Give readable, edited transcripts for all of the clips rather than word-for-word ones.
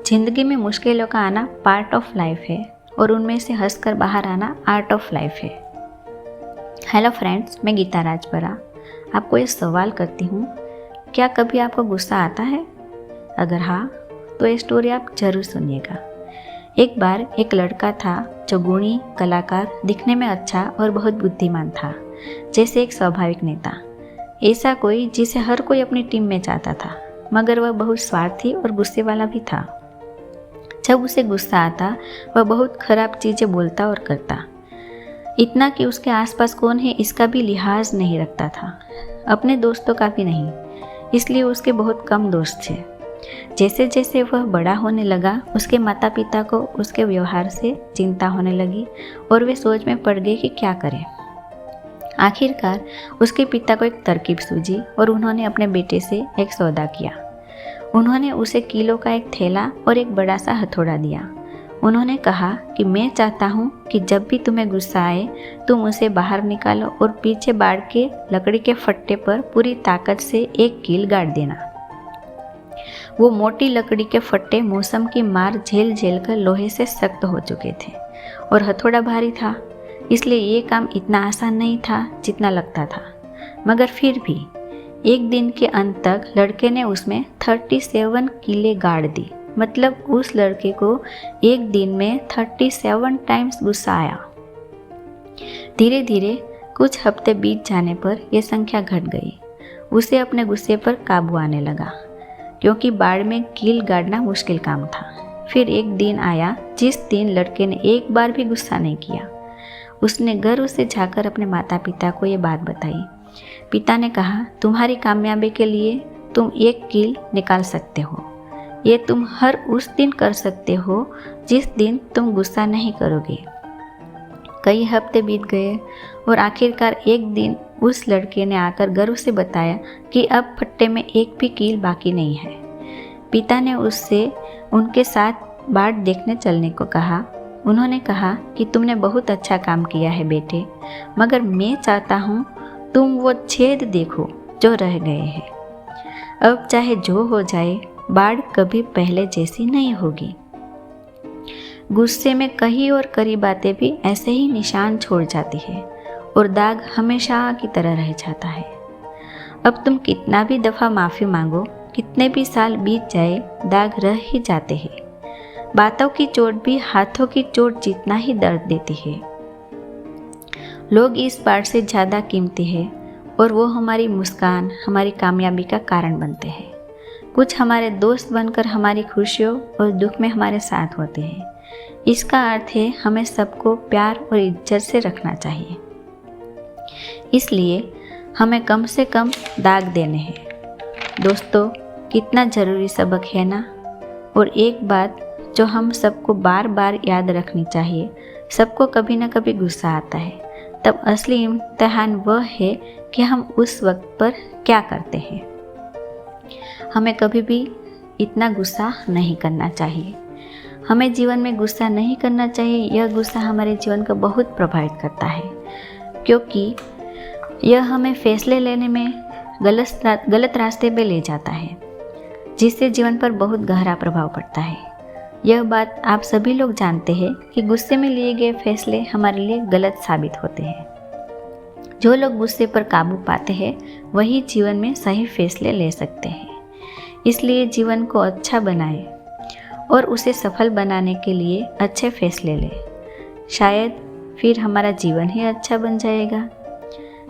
जिंदगी में मुश्किलों का आना पार्ट ऑफ लाइफ है और उनमें से हंसकर बाहर आना आर्ट ऑफ लाइफ है। हेलो फ्रेंड्स, मैं गीता राजपरा आपको ये सवाल करती हूँ, क्या कभी आपको गुस्सा आता है? अगर हाँ, तो ये स्टोरी आप जरूर सुनिएगा। एक बार एक लड़का था जो गुणी, कलाकार, दिखने में अच्छा और बहुत बुद्धिमान था, जैसे एक स्वाभाविक नेता। ऐसा कोई जिसे हर कोई अपनी टीम में चाहता था, मगर वह बहुत स्वार्थी और गुस्से वाला भी था। जब उसे गुस्सा आता, वह बहुत खराब चीज़ें बोलता और करता, इतना कि उसके आसपास कौन है इसका भी लिहाज नहीं रखता था, अपने दोस्तों का भी नहीं। इसलिए उसके बहुत कम दोस्त थे। जैसे जैसे वह बड़ा होने लगा, उसके माता पिता को उसके व्यवहार से चिंता होने लगी और वे सोच में पड़ गए कि क्या करें। आखिरकार उसके पिता को एक तरकीब सूझी और उन्होंने अपने बेटे से एक सौदा किया। उन्होंने उसे किलो का एक थैला और एक बड़ा सा हथौड़ा दिया। उन्होंने कहा कि मैं चाहता हूँ कि जब भी तुम्हें गुस्सा आए, तुम उसे बाहर निकालो और पीछे बाड़ के लकड़ी के फट्टे पर पूरी ताकत से एक कील गाड़ देना। वो मोटी लकड़ी के फट्टे मौसम की मार झेल झेल कर लोहे से सख्त हो चुके थे और हथौड़ा भारी था, इसलिए ये काम इतना आसान नहीं था जितना लगता था। मगर फिर भी एक दिन के अंत तक लड़के ने उसमें 37 कीले गाड़ दी। मतलब उस लड़के को एक दिन में 37 टाइम्स गुस्सा आया। धीरे धीरे कुछ हफ्ते बीत जाने पर यह संख्या घट गई। उसे अपने गुस्से पर काबू आने लगा, क्योंकि बाड़ में कील गाड़ना मुश्किल काम था। फिर एक दिन आया जिस दिन लड़के ने एक बार भी गुस्सा नहीं किया। उसने गर्व से जाकर अपने माता पिता को ये बात बताई। पिता ने कहा, तुम्हारी कामयाबी के लिए तुम एक कील निकाल सकते हो। ये तुम हर उस दिन कर सकते हो जिस दिन तुम गुस्सा नहीं करोगे। कई हफ्ते बीत गए और आखिरकार एक दिन उस लड़के ने आकर गर्व से बताया कि अब फट्टे में एक भी कील बाकी नहीं है। पिता ने उससे उनके साथ बाट देखने चलने को कहा। उन्होंने कहा कि तुमने बहुत अच्छा काम किया है बेटे, मगर मैं चाहता हूँ तुम वो छेद देखो जो रह गए हैं। अब चाहे जो हो जाए, बाढ़ कभी पहले जैसी नहीं होगी। गुस्से में कही और करी बातें भी ऐसे ही निशान छोड़ जाती है और दाग हमेशा की तरह रह जाता है। अब तुम कितना भी दफ़ा माफ़ी मांगो, कितने भी साल बीत जाए, दाग रह ही जाते हैं। बातों की चोट भी हाथों की चोट जितना ही दर्द देती है। लोग इस बात से ज़्यादा कीमती है और वो हमारी मुस्कान, हमारी कामयाबी का कारण बनते हैं। कुछ हमारे दोस्त बनकर हमारी खुशियों और दुख में हमारे साथ होते हैं। इसका अर्थ है हमें सबको प्यार और इज्जत से रखना चाहिए। इसलिए हमें कम से कम दाग देने हैं। दोस्तों, कितना ज़रूरी सबक है ना। और एक बात जो हम सबको बार बार याद रखनी चाहिए, सबको कभी ना कभी गुस्सा आता है। तब असली इम्तिहान वह है कि हम उस वक्त पर क्या करते हैं। हमें कभी भी इतना गुस्सा नहीं करना चाहिए। हमें जीवन में गुस्सा नहीं करना चाहिए। यह गुस्सा हमारे जीवन को बहुत प्रभावित करता है, क्योंकि यह हमें फैसले लेने में गलत रास्ते पे ले जाता है, जिससे जीवन पर बहुत गहरा प्रभाव पड़ता है। यह बात आप सभी लोग जानते हैं कि गुस्से में लिए गए फैसले हमारे लिए गलत साबित होते हैं। जो लोग गुस्से पर काबू पाते हैं, वही जीवन में सही फैसले ले सकते हैं। इसलिए जीवन को अच्छा बनाएं और उसे सफल बनाने के लिए अच्छे फैसले लें। शायद फिर हमारा जीवन ही अच्छा बन जाएगा।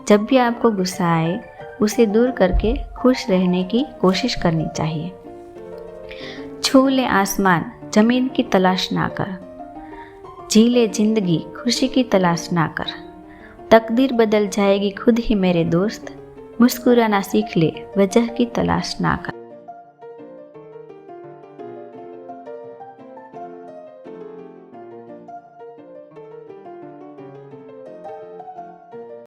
जब भी आपको गुस्सा आए, उसे दूर करके खुश रहने की कोशिश करनी चाहिए। छू ले आसमान, जमीन की तलाश ना कर। जी ले जिंदगी, खुशी की तलाश ना कर। तकदीर बदल जाएगी खुद ही मेरे दोस्त, मुस्कुराना सीख ले, वजह की तलाश ना कर।